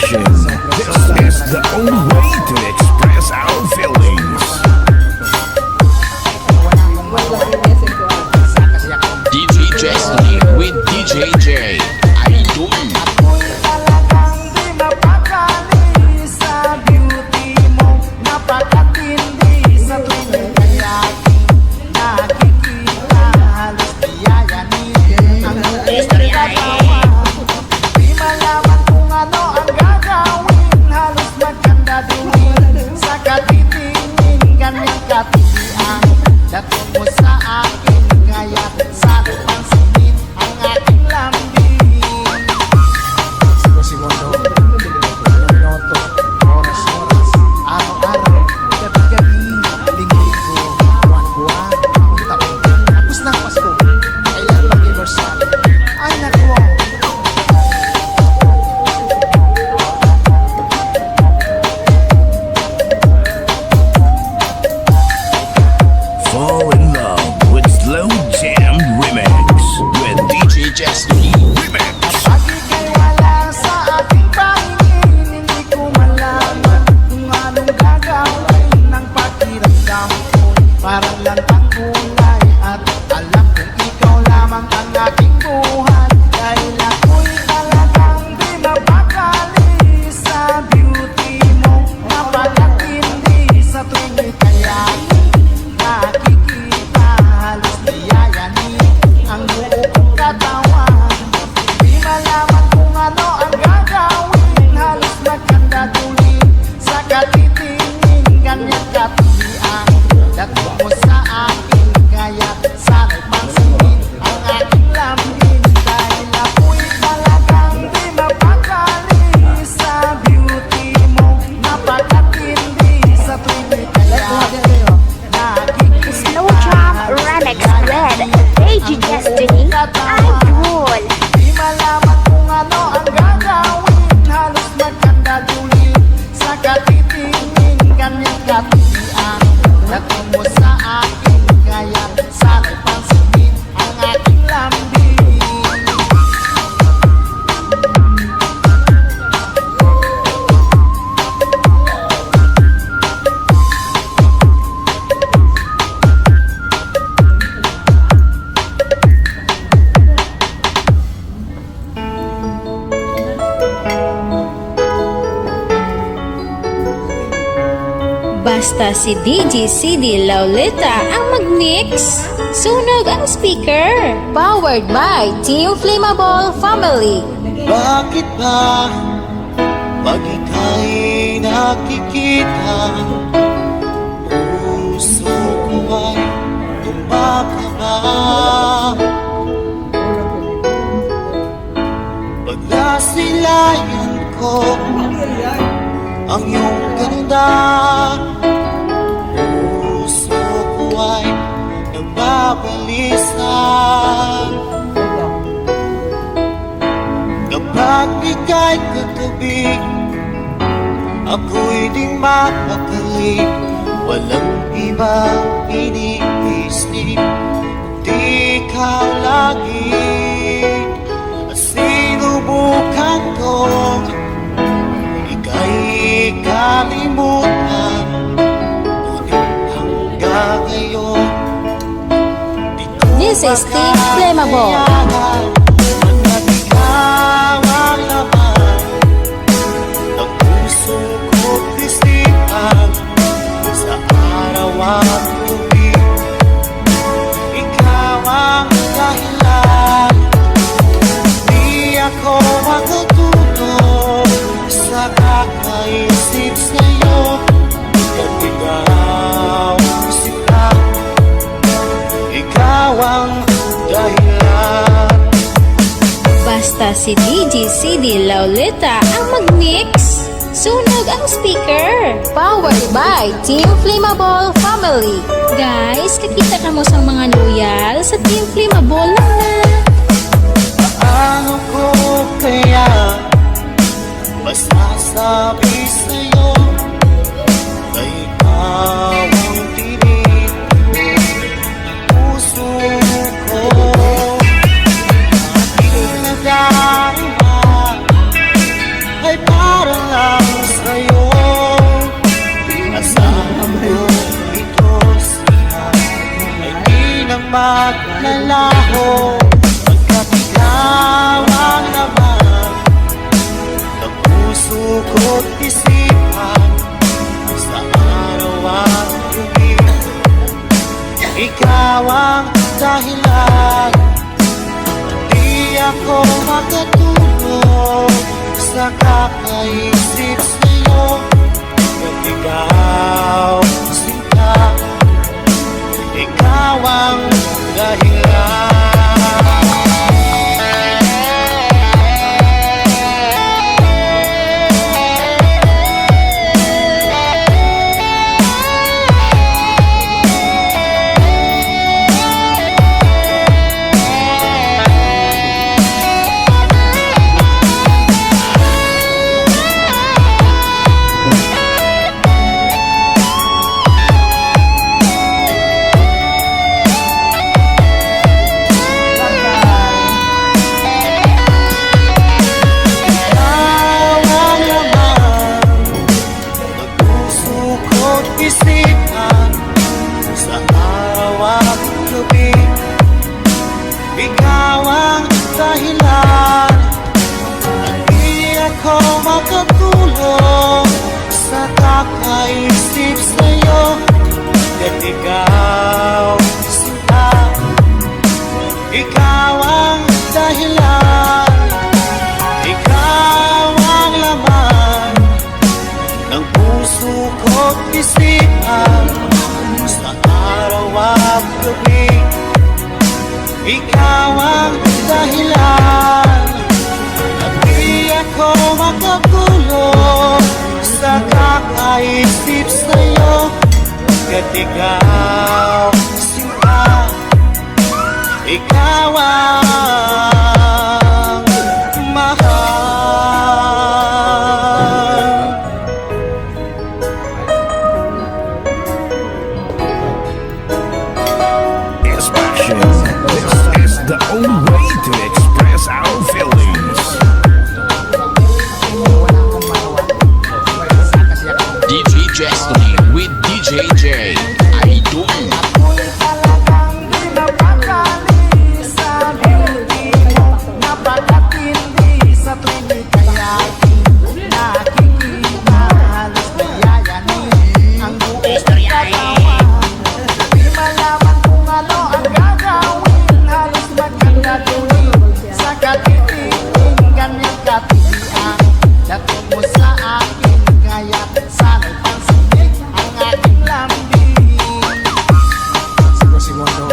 Station. This is the only way to express our feelings. DJ Destiny with DJ J. Idol. Fall in love with Slow Jam Remix with DJ Destiny. Remix. Parang lantang kulay at alam kong ikaw lamang ang aking buhay. Dahil ako'y talagang di mapakali sa beauty mo. Napakatindi sa tuwing ika'y aking nakikita. Halos niyayani ang buo kong katawan. Di malaman kung ano ang gagawin. Halos magkandaduli sa katitingin. Ganyan katilian dato mo sa akin, kaya sana'y pansinin ang aking lambing. Dahil ako'y talagang di mapakali sa beauty mo. Napakatindi sa tuwing kaya nakikita. Slow Jam Remix with DJ Destiny. Idol. Di malaman kung ano ang gagawin. Halos magkandaduli sa katitingin. Kanyang katilian dato mo sa akin, kaya sana'y pansinin ang aking lambing. Basta si DJ CD Lauleta ang mag-mix. Sunog ang speaker. Powered by Team Flammable Family. Bakit ba pag ika'y nakikita, puso ko ay tumakaba? Pag nasilayan ko ang iyong ganda, puso ko ay nagbabalisa. Kapag ika'y katabi, ako'y di mapakali. Walang ibang iniisip, kundi ikaw lagi. At sinubukan kong ika'y kalimutan, ngunit hanggang ngayon di ko This is Team Flammable. hanggang ikaw ang laman ng puso ko't isipan. Sa araw at gabi, ikaw ang dahilan. Di ako matutulog sa kakaisip sa'yo. Pagkat ikaw isip lang, ikaw ang dahilan. Basta si DJ CD Lauleta ang mag-mix. Sunog ang speaker. Powered by Team Flammable Family. Guys, kakita ka mo sa mga loyal sa Team Flammable lang na. Paano ko kaya masasabi sa'yo na ikaw ang tinig ng puso ko? Aking nadarama ay parang naglalaho pagkat ikaw ang laman ng puso ko't isipan sa araw at gabi. Ikaw ang dahilan, di ako makatulog sa kakaisip sa'yo. At ikaw, sinta, ikaw ang dahilan. Isipan sa araw at gabi. Ikaw ang dahilan, at di ako makatulog sa kakaisip sa'yo. At ikaw, sinta, ikaw ang dahilan, ikaw ang laman ng puso ko't isipan sa araw at gabi. Ikaw ang dahilan, at di ako makatulog sa kakaisip sa'yo. At ikaw, sinta, ikaw ang mahal. It's passion. This is the only way to express our feelings. DJ Destiny with DJ J. Idol. Ako'y talagang di mapakali sa beauty mo. Napakatindi sa tuwing ika'y nakikita. Halos nayayanin ang buong katawan. Di malaman kung ano ang gagawin. Halos magkakatuloy sa katitingin. Ganyang katitian dating mo sa akin. Kaya sana'y pansinig ang aking lambing. Segundo,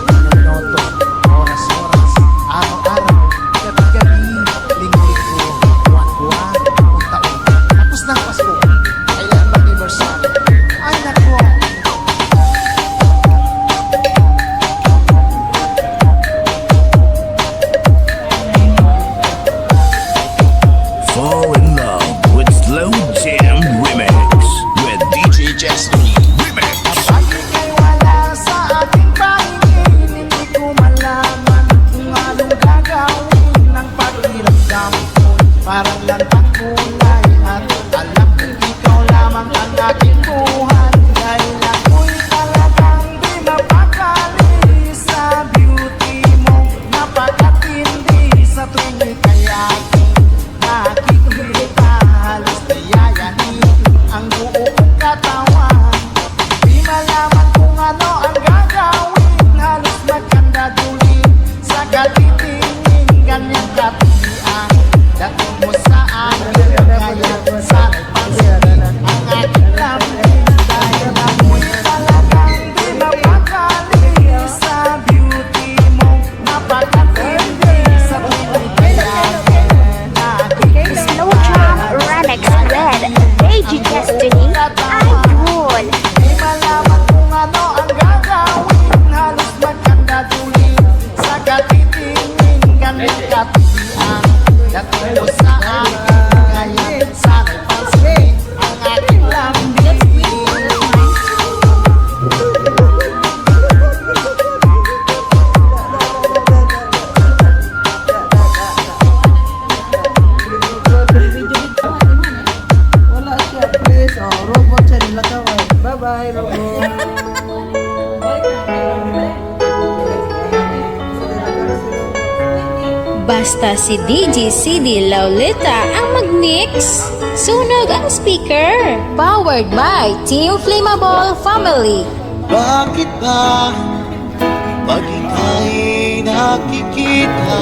minuto, oras, araw-araw, gabi-gabi, linggo-linggo, buwan-buwan, taon-taon. Tapos ng Pasko, kailan mag-anniversary? Ay nako, Basta si DJ CD Lauleta ang mag-mix. Sunog ang speaker. Powered by Team Flammable Family. Bakit ba pag ika'y nakikita